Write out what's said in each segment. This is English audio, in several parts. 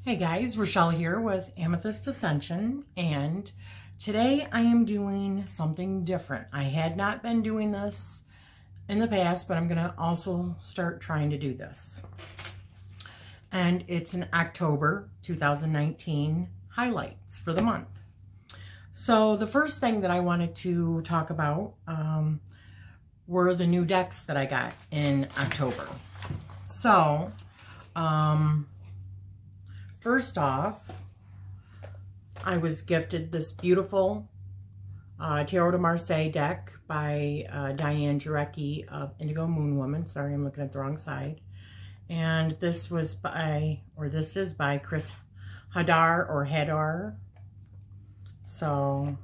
Hey guys, Rachele here with Amethyst Ascension, and today I am doing something different. I had not been doing this in the past, but I'm going to also start trying to do this. And it's an October 2019 highlights for the month. So the first thing that I wanted to talk about were the new decks that I got in October. So, first off, I was gifted this beautiful Tarot de Marseille deck by Diane of Indigo Moon Woman. Sorry, I'm looking at the wrong side. And this was by, or this is by Chris Hadar. So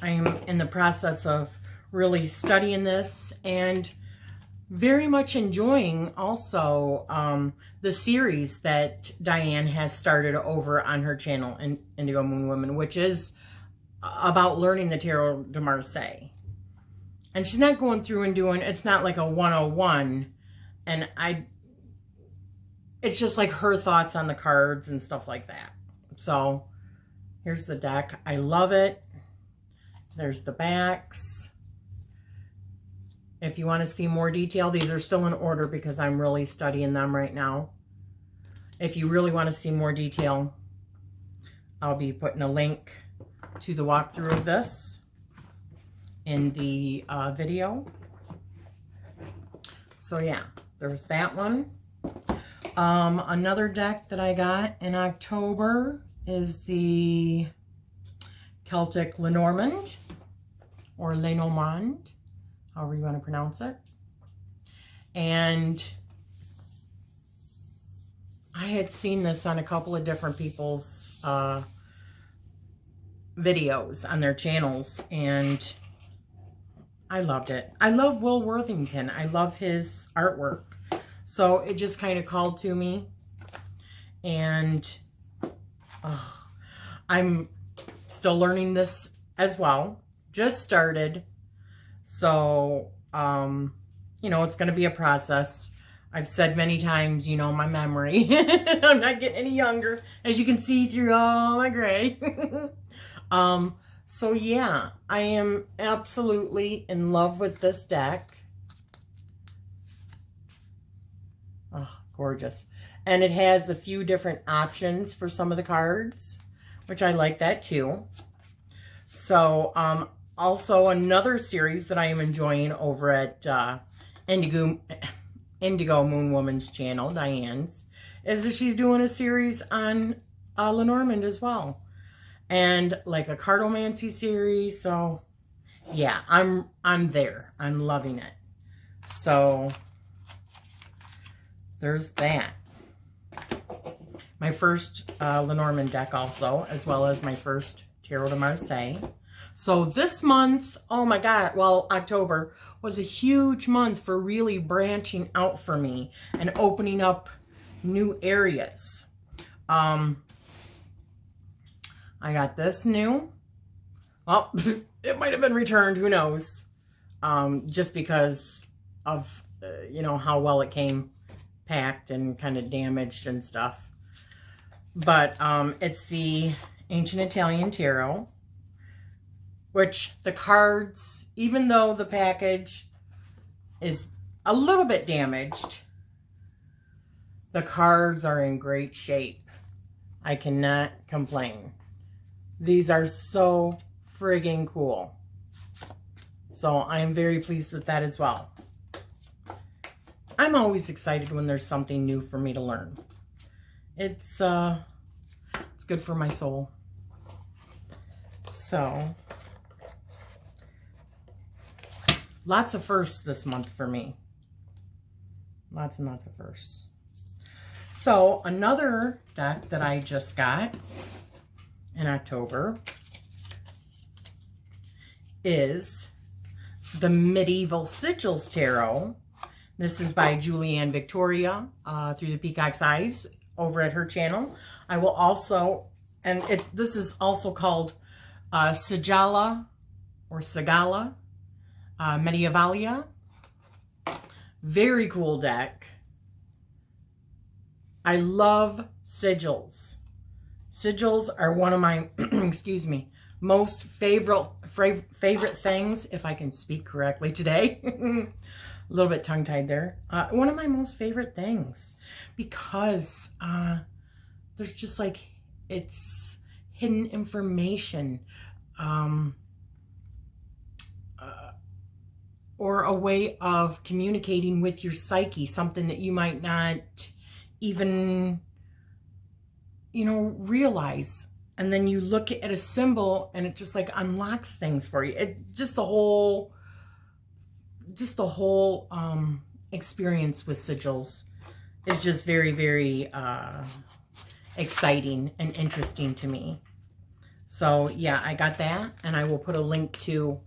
I am in the process of really studying this and very much enjoying also the series that Diane has started over on her channel, Indigo Moon Woman, which is about learning the Tarot de Marseille. And she's not going through and doing, it's not like a 101. And it's just like her thoughts on the cards and stuff like that. So here's the deck. I love it. There's the backs. If you want to see more detail, these are still in order because I'm really studying them right now. If you really want to see more detail, I'll be putting a link to the walkthrough of this in the video. So yeah, there's that one. Another deck that I got in October is the Celtic Lenormand, or Lenormand, however you want to pronounce it. And I had seen this on a couple of different people's videos on their channels, and I loved it. I love Will Worthington. I love his artwork. So it just kind of called to me. And I'm still learning this as well. Just started. So, you know, it's going to be a process. I've said many times, you know, my memory. I'm not getting any younger, as you can see through all my gray. So yeah, I am absolutely in love with this deck. Oh, gorgeous. And it has a few different options for some of the cards, which I like that too. So, also another series that I am enjoying over at Indigo Moon Woman's channel, Diane's, is that she's doing a series on Lenormand as well. And like a cartomancy series. So yeah, I'm there. I'm loving it. So there's that. My first Lenormand deck also, as well as my first Tarot de Marseille. So this month, oh my God, well, October was a huge month for really branching out for me and opening up new areas. I got this new. Well, it might have been returned, who knows? Just because of, you know, how well it came packed and kind of damaged and stuff. But it's the Ancient Italian Tarot, which the cards, even though the package is a little bit damaged, the cards are in great shape. I cannot complain. These are so friggin' cool. So I am very pleased with that as well. I'm always excited when there's something new for me to learn. It's good for my soul. So lots of firsts this month for me. Lots and lots of firsts. So another deck that I just got in October is the Medieval Sigils Tarot. This is by Julianne Victoria through the Peacock's Eyes over at her channel. I will also, and this is also called Sigilla or Sigilla, Mediaevalia. Very cool deck. I love sigils. Sigils are one of my, excuse me, most favorite things, if I can speak correctly today. A little bit tongue-tied there. One of my most favorite things, because there's just like, it's hidden information, or a way of communicating with your psyche, something that you might not even, you know, realize. And then you look at a symbol and it just like unlocks things for you. It just the whole experience with sigils is just very, very exciting and interesting to me. So yeah, I got that, and I will put a link to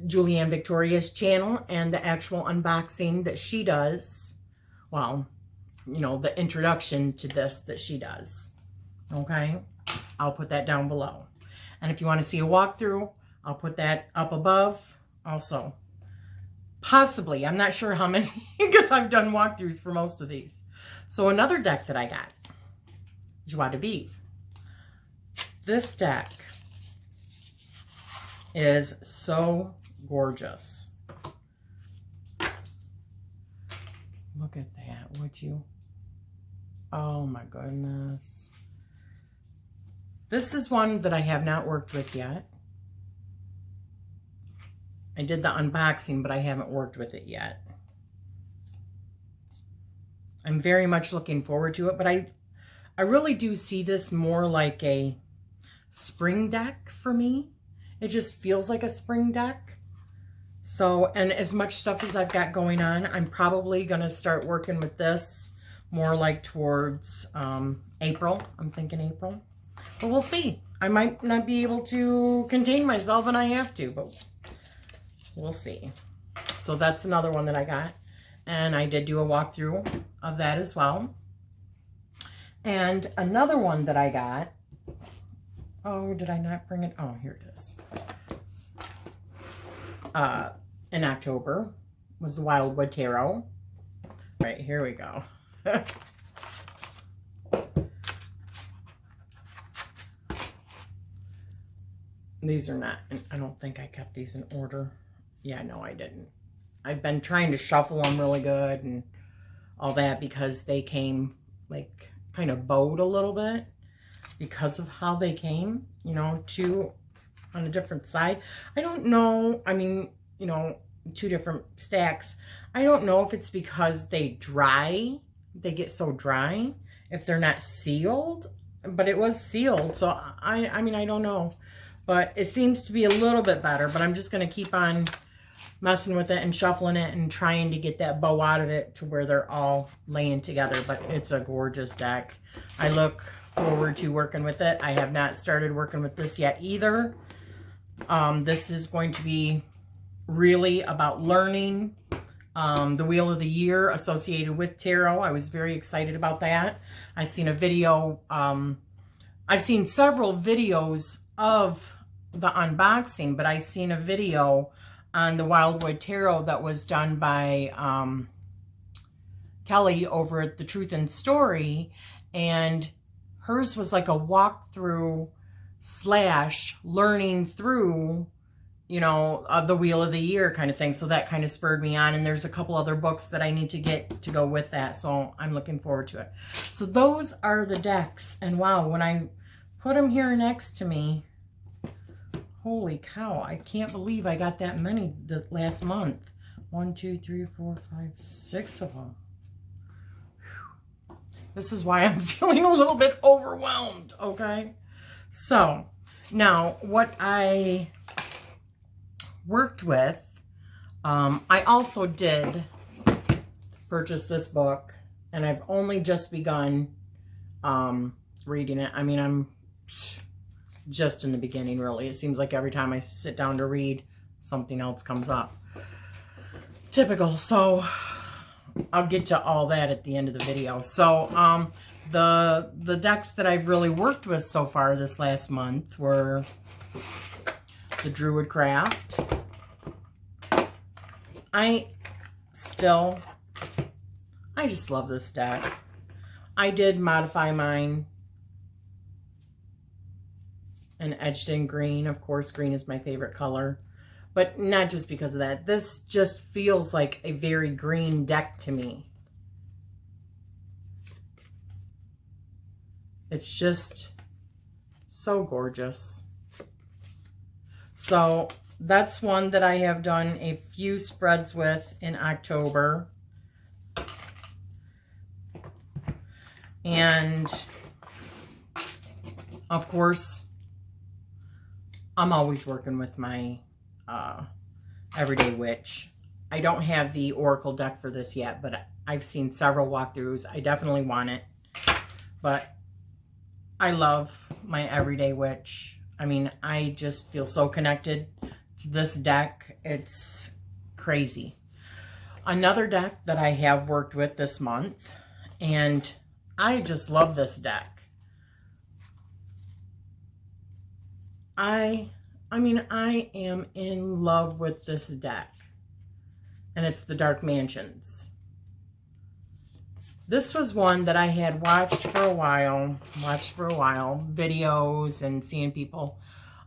Julianne Victoria's channel and the actual unboxing that she does. Well, you know, the introduction to this that she does. Okay, I'll put that down below. And if you want to see a walkthrough, I'll put that up above also. Possibly, I'm not sure how many, because I've done walkthroughs for most of these. So another deck that I got, Joie de Vivre. This deck is so gorgeous. Look at that, would you? Oh my goodness. This is one that I have not worked with yet. I did the unboxing, but I haven't worked with it yet. I'm very much looking forward to it, but I really do see this more like a spring deck for me. It just feels like a spring deck. So, and as much stuff as I've got going on, I'm probably going to start working with this more like towards April. I'm thinking April. But we'll see. I might not be able to contain myself and I have to, but we'll see. So that's another one that I got. And I did do a walkthrough of that as well. And another one that I got, oh, did I not bring it? Oh, here it is. In October was the Wildwood Tarot. All right, here we go. These are not, I don't think I kept these in order. Yeah, no, I didn't. I've been trying to shuffle them really good and all that because they came like kind of bowed a little bit because of how they came, you know, two on a different side. I don't know. I mean, you know, two different stacks. I don't know if it's because they get so dry, if they're not sealed, but it was sealed. So I mean, I don't know, but it seems to be a little bit better, but I'm just going to keep on messing with it and shuffling it and trying to get that bow out of it to where they're all laying together. But it's a gorgeous deck. I look forward to working with it. I have not started working with this yet either. This is going to be really about learning the Wheel of the Year associated with tarot. I was very excited about that. I've seen a video, I've seen several videos of the unboxing, but I seen a video on the Wildwood Tarot that was done by Kelly over at The Truth and Story, and hers was like a walkthrough / learning through, you know, the Wheel of the Year kind of thing. So that kind of spurred me on, and there's a couple other books that I need to get to go with that, so I'm looking forward to it. So those are the decks, and wow, when I put them here next to me, holy cow, I can't believe I got that many this last month. 1, 2, 3, 4, 5, 6 of them. Whew. This is why I'm feeling a little bit overwhelmed, okay? So, now what I worked with, I also did purchase this book, and I've only just begun reading it. I mean, I'm just in the beginning, really. It seems like every time I sit down to read, something else comes up. Typical. So I'll get to all that at the end of the video. So the decks that I've really worked with so far this last month were the Druid Craft. I'm I just love this deck. I did modify mine and edged in green. Of course, green is my favorite color, but not just because of that. This just feels like a very green deck to me. It's just so gorgeous. So that's one that I have done a few spreads with in October. And of course, I'm always working with my Everyday Witch. I don't have the Oracle deck for this yet, but I've seen several walkthroughs. I definitely want it. But I love my Everyday Witch. I mean, I just feel so connected to this deck. It's crazy. Another deck that I have worked with this month, and I just love this deck. I mean, I am in love with this deck, and it's the Dark Mansions. This was one that I had watched for a while, videos and seeing people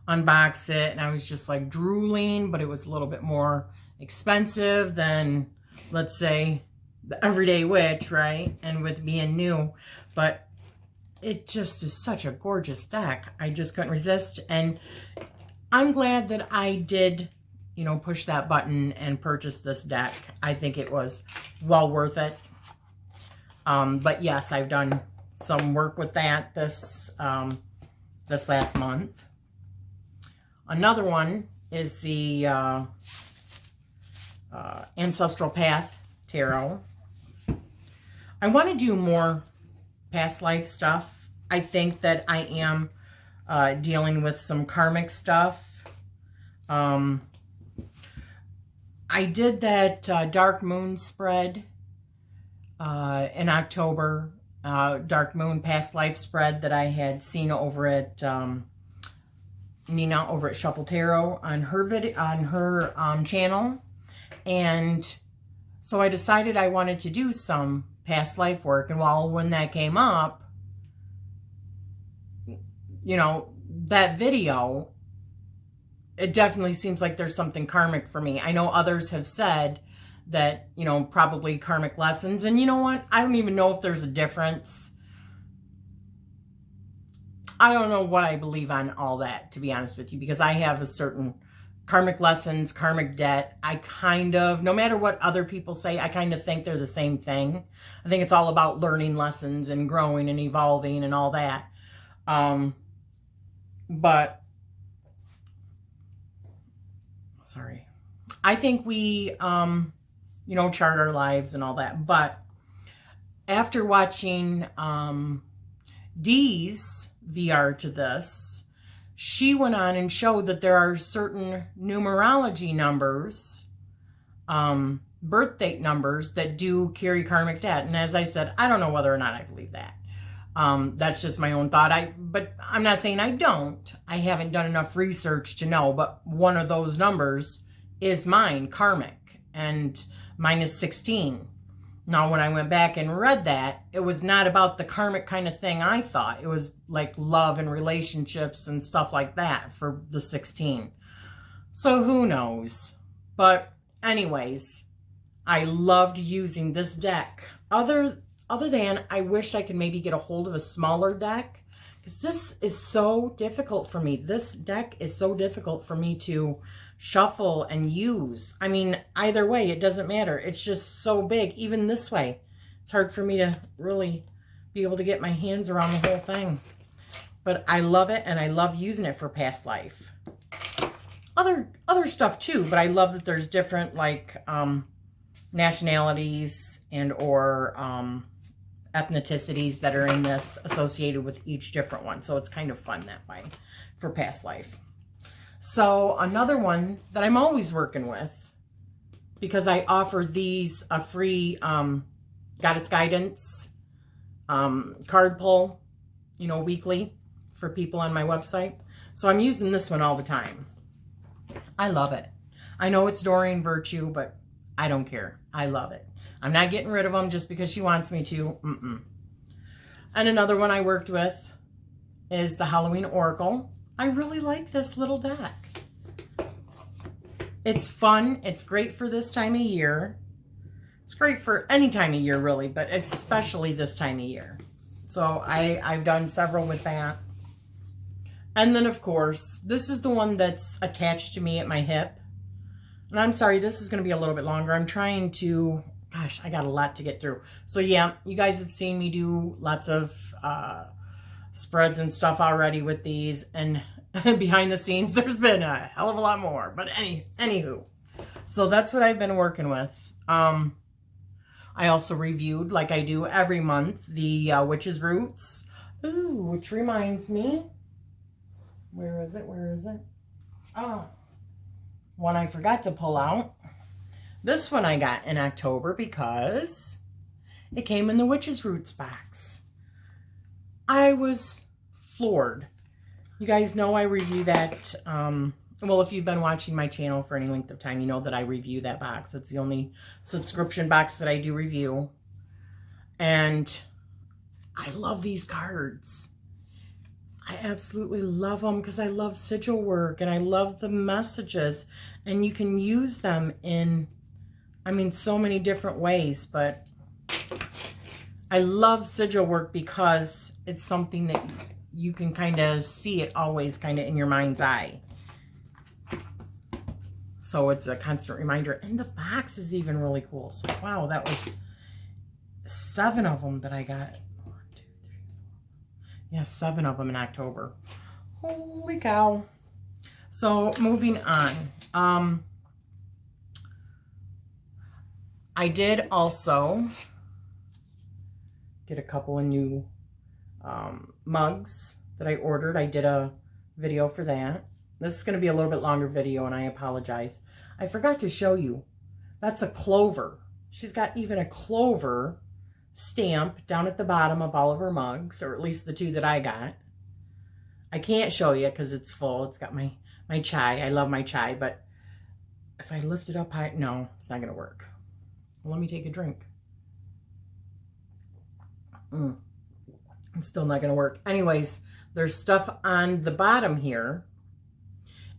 unbox it, and I was just like drooling, but it was a little bit more expensive than, let's say, the Everyday Witch, right? And with being new, but it just is such a gorgeous deck. I just couldn't resist, and I'm glad that I did, you know, push that button and purchase this deck. I think it was well worth it. But yes, I've done some work with that this last month. Another one is the Ancestral Path Tarot. I want to do more past life stuff. I think that I am dealing with some karmic stuff. I did that Dark Moon spread in October, Dark Moon past life spread that I had seen over at Nina over at Shuffle Tarot on her video, on her channel, and so I decided I wanted to do some past life work. And when that came up, you know, that video, it definitely seems like there's something karmic for me. I know others have said that, you know, probably karmic lessons. And you know what? I don't even know if there's a difference. I don't know what I believe on all that, to be honest with you, because I have a certain karmic lessons, karmic debt. I kind of, no matter what other people say, I kind of think they're the same thing. I think it's all about learning lessons and growing and evolving and all that. But, sorry. I think we, you know, chart our lives and all that. But after watching Dee's VR to this, she went on and showed that there are certain numerology numbers, birth date numbers, that do carry karmic debt. And as I said, I don't know whether or not I believe that. That's just my own thought. But I'm not saying I don't. I haven't done enough research to know. But one of those numbers is mine, karmic. And mine is 16. Now, when I went back and read that, it was not about the karmic kind of thing I thought. It was like love and relationships and stuff like that for the 16. So who knows? But anyways, I loved using this deck. Other than, I wish I could maybe get a hold of a smaller deck, because this is so difficult for me. This deck is so difficult for me to shuffle and use. I mean, either way, it doesn't matter. It's just so big. Even this way, it's hard for me to really be able to get my hands around the whole thing. But I love it, and I love using it for past life. Other stuff too, but I love that there's different, like, nationalities and or ethnicities that are in this associated with each different one. So it's kind of fun that way for past life. So another one that I'm always working with, because I offer these a free Goddess Guidance card pull, you know, weekly for people on my website. So I'm using this one all the time. I love it. I know it's Doreen Virtue, but I don't care. I love it. I'm not getting rid of them just because she wants me to. And another one I worked with is the Halloween Oracle. I really like this little deck. It's fun. It's great for this time of year. It's great for any time of year, really, but especially this time of year. So I've done several with that. And then, of course, this is the one that's attached to me at my hip. And I'm sorry, this is going to be a little bit longer. I'm trying to, gosh, I got a lot to get through. So yeah, you guys have seen me do lots of spreads and stuff already with these. And behind the scenes, there's been a hell of a lot more. But anywho, so that's what I've been working with. I also reviewed, like I do every month, the Witch's Roots. Ooh, which reminds me, where is it? Oh, one I forgot to pull out. This one I got in October because it came in the Witch's Roots box. I was floored. You guys know I review that. Well, if you've been watching my channel for any length of time, you know that I review that box. It's the only subscription box that I do review. And I love these cards. I absolutely love them because I love sigil work and I love the messages. And you can use them in, I mean, so many different ways. But I love sigil work because it's something that you can kind of see it always kind of in your mind's eye. So it's a constant reminder. And the box is even really cool. So, wow, that was 7 of them that I got. 1, 2, 3, 4. Yeah, 7 of them in October. Holy cow. So, moving on. I did also get a couple of new mugs that I ordered. I did a video for that. This is going to be a little bit longer video, and I apologize. I forgot to show you. That's a clover. She's got even a clover stamp down at the bottom of all of her mugs, or at least the 2 that I got. I can't show you because it's full. It's got my chai. I love my chai, but if I lift it up high, no, it's not going to work. Well, let me take a drink. It's still not going to work. Anyways, there's stuff on the bottom here.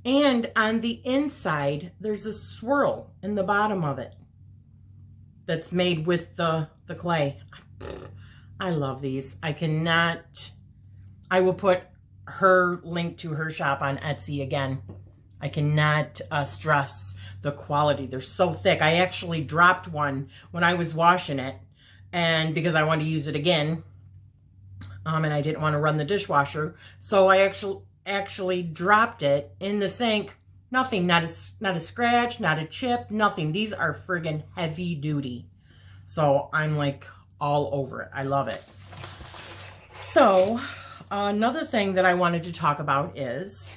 And on the inside, there's a swirl in the bottom of it that's made with the clay. I love these. I will put her link to her shop on Etsy again. I cannot stress the quality. They're so thick. I actually dropped one when I was washing it, and because I wanted to use it again, and I didn't want to run the dishwasher, so I actually dropped it in the sink. Nothing, not a scratch, not a chip, nothing. These are friggin' heavy duty. So I'm like all over it. I love it. So another thing that I wanted to talk about is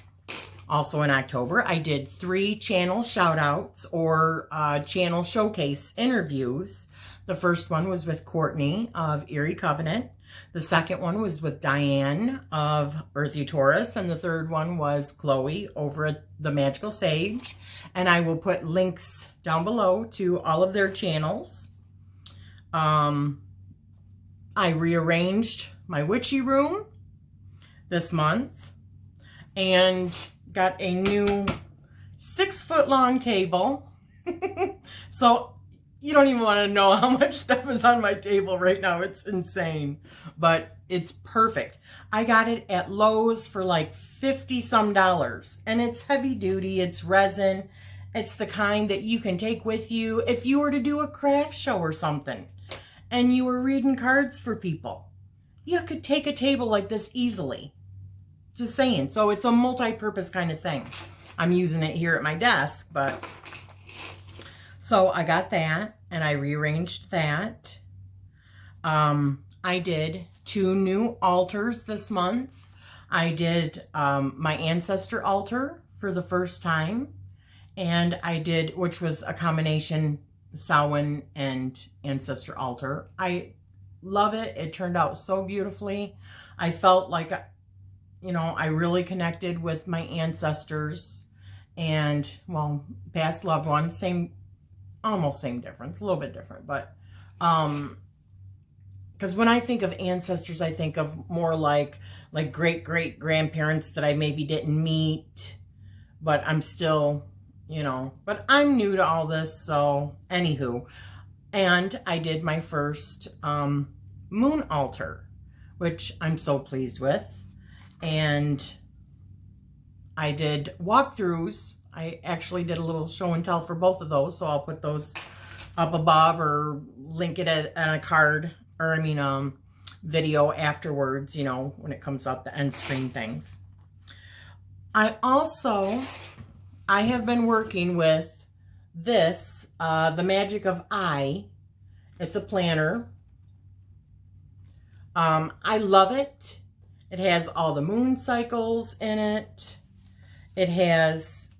also in October, I did 3 channel shout outs or channel showcase interviews. The first one was with Cortney of Erie Covenant. The second one was with Diane of Earthy Taurus, and the third one was Cloe over at the Magickal Sage. And I will put links down below to all of their channels. I rearranged my witchy room this month and got a new 6-foot-long table. So you don't even want to know how much stuff is on my table right now. It's insane, but it's perfect. I got it at Lowe's for like $50-some, and it's heavy duty. It's resin. It's the kind that you can take with you if you were to do a craft show or something and you were reading cards for people. You could take a table like this easily. Just saying. So it's a multi-purpose kind of thing. I'm using it here at my desk, but so I got that and I rearranged that. I did 2 new altars this month. I did my ancestor altar for the first time, and I did, which was a combination Samhain and ancestor altar. I love it. It turned out so beautifully. I felt like, you know, I really connected with my ancestors and, well, past loved ones. Almost same difference, a little bit different, but Because when I think of ancestors, I think of more like great-great-grandparents that I maybe didn't meet, but I'm still, you know, but I'm new to all this, so anywho. And I did my first moon altar, which I'm so pleased with. And I did walkthroughs. I actually did a little show and tell for both of those, so I'll put those up above or link it on a card, or I mean video afterwards, you know, when it comes up, the end screen things. I have been working with this, the Magic of I. It's a planner. I love it. It has all the moon cycles in it. It has,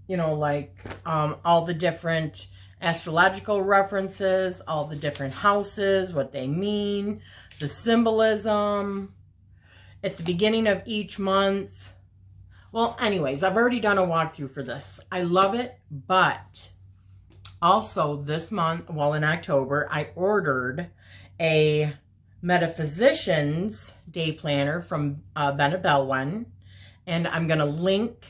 you know, like all the different astrological references, all the different houses, what they mean, the symbolism at the beginning of each month. Well, anyways, I've already done a walkthrough for this. I love it, but also this month, well, in October, I ordered a Metaphysicians Day Planner from Benebell one, and I'm going to link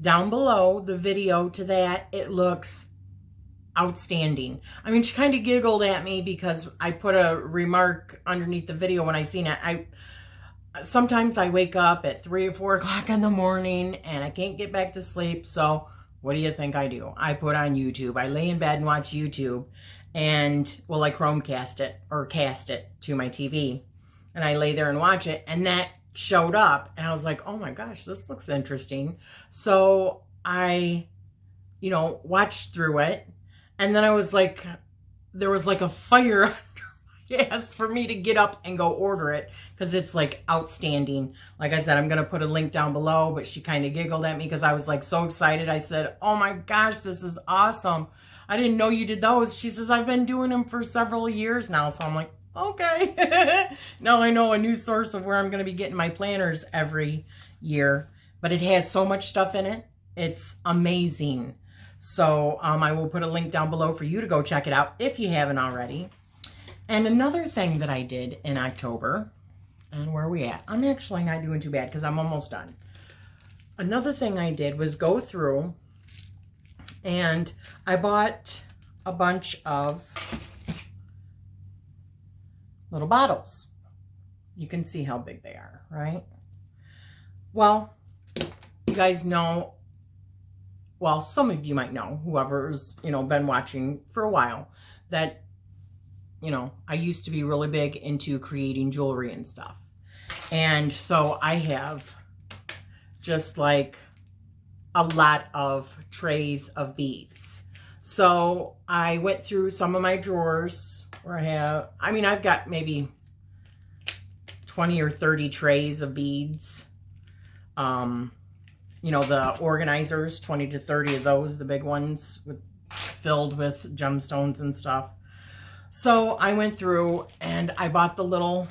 down below the video to that. It looks outstanding. I mean, she kind of giggled at me because I put a remark underneath the video when I seen it. Sometimes I wake up at 3 or 4 o'clock in the morning and I can't get back to sleep. So what do you think I do? I put on YouTube. I lay in bed and watch YouTube, and well, I Chromecast it or cast it to my TV, and I lay there and watch it, and that showed up, and I was like, oh my gosh, this looks interesting. So I, you know, watched through it, and then I was like, there was like a fire under my ass for me to get up and go order it, because it's like outstanding. Like I said, I'm going to put a link down below, but she kind of giggled at me because I was like so excited. I said, oh my gosh, this is awesome. I didn't know you did those. She says, I've been doing them for several years now. So I'm like, okay. Now I know a new source of where I'm going to be getting my planners every year. But it has so much stuff in it. It's amazing. So I will put a link down below for you to go check it out if you haven't already. And another thing that I did in October, and where are we at? I'm actually not doing too bad because I'm almost done. Another thing I did was go through, and I bought a bunch of little bottles. You can see how big they are, right? Well, you guys know, well, some of you might know, whoever's, you know, been watching for a while, that, you know, I used to be really big into creating jewelry and stuff. And so I have just like a lot of trays of beads. So I went through some of my drawers where I've got maybe 20 or 30 trays of beads. You know, the organizers, 20 to 30 of those, the big ones filled with gemstones and stuff. So I went through and I bought the little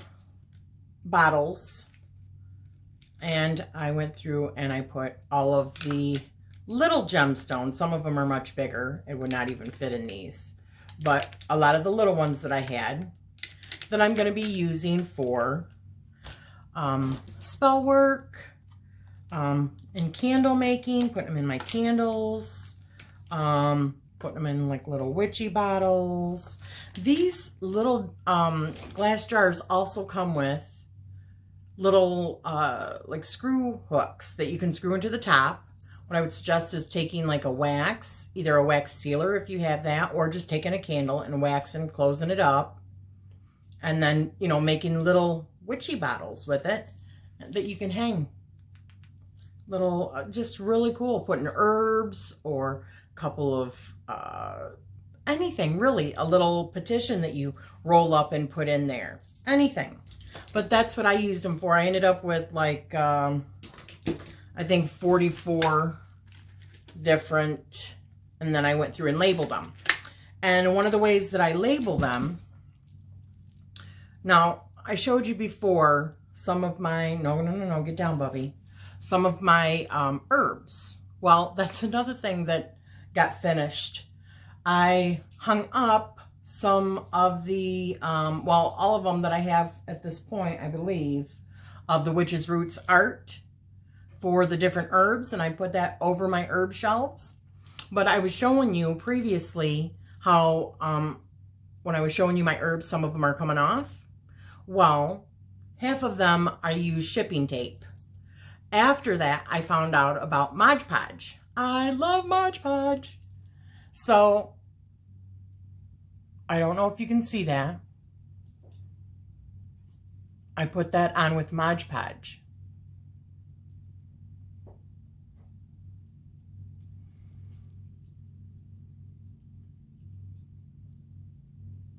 bottles, and I went through and I put all of the little gemstones. Some of them are much bigger. It would not even fit in these. But a lot of the little ones that I had that I'm going to be using for spell work, and candle making, putting them in my candles, putting them in like little witchy bottles. These little glass jars also come with little like screw hooks that you can screw into the top. What I would suggest is taking like a wax, either a wax sealer if you have that, or just taking a candle and waxing, closing it up, and then, you know, making little witchy bottles with it that you can hang. Little, just really cool, putting herbs or a couple of anything, really, a little petition that you roll up and put in there, anything. But that's what I used them for. I ended up with like I think 44 different, and then I went through and labeled them. And one of the ways that I label them, now I showed you before some of my, no, get down, Bubby. Some of my herbs. Well, that's another thing that got finished. I hung up some of the, well, all of them that I have at this point, I believe, of the Witch's Roots art for the different herbs, and I put that over my herb shelves. But I was showing you previously how, when I was showing you my herbs, some of them are coming off. Well, half of them I use shipping tape. After that, I found out about Mod Podge. I love Mod Podge. So, I don't know if you can see that. I put that on with Mod Podge.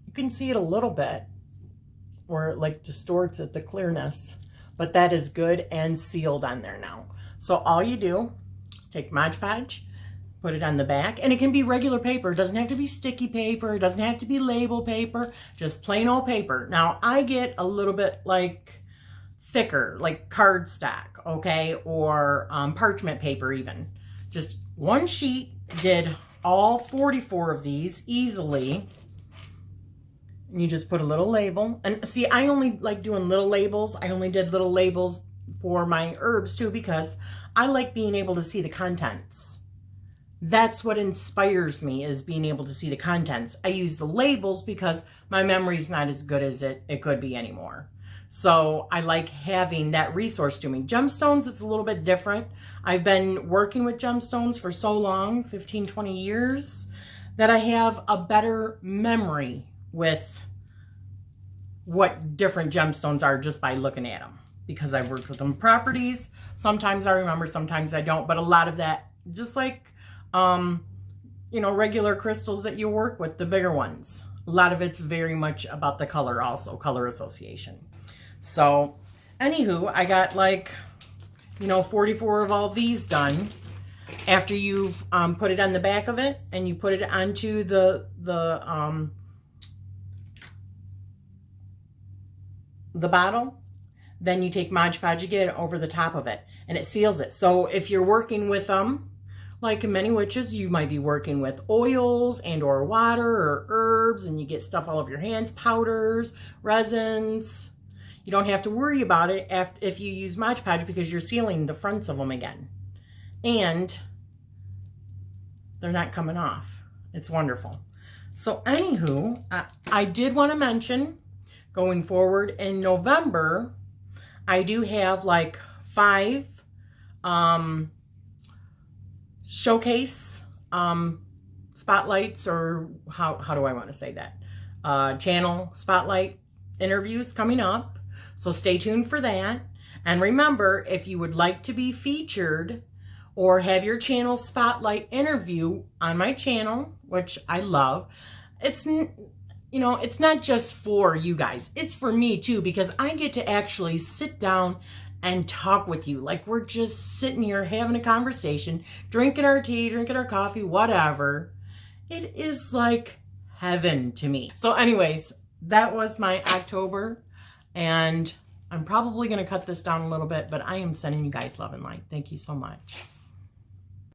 You can see it a little bit, where it like distorts it, the clearness. But that is good and sealed on there now. So all you do, take Mod Podge, put it on the back, and it can be regular paper. It doesn't have to be sticky paper. It doesn't have to be label paper, just plain old paper. Now I get a little bit like thicker, like cardstock, okay, or parchment paper even. Just one sheet, did all 44 of these easily. And you just put a little label. And see, I only like doing little labels. I only did little labels for my herbs too, because I like being able to see the contents. That's what inspires me, is being able to see the contents. I use the labels because my memory's not as good as it could be anymore. So I like having that resource to me. Gemstones, it's a little bit different. I've been working with gemstones for so long, 15, 20 years, that I have a better memory with what different gemstones are just by looking at them, because I've worked with them properties. Sometimes I remember, sometimes I don't, but a lot of that, just like, you know, regular crystals that you work with, the bigger ones, a lot of it's very much about the color also, color association. So anywho, I got like, you know, 44 of all these done. After you've put it on the back of it and you put it onto the bottle, then you take Mod Podge again over the top of it and it seals it. So if you're working with them, like in many witches, you might be working with oils and or water or herbs, and you get stuff all over your hands, powders, resins. You don't have to worry about it if you use Mod Podge, because you're sealing the fronts of them again. And they're not coming off. It's wonderful. So anywho, I did want to mention, going forward in November, I do have like 5 showcase spotlights, or how do I want to say that? Channel spotlight interviews coming up. So stay tuned for that. And remember, if you would like to be featured or have your channel spotlight interview on my channel, which I love, it's, you know, it's not just for you guys, it's for me too, because I get to actually sit down and talk with you. Like we're just sitting here having a conversation, drinking our tea, drinking our coffee, whatever. It is like heaven to me. So anyways, that was my October, and I'm probably going to cut this down a little bit, but I am sending you guys love and light. Thank you so much.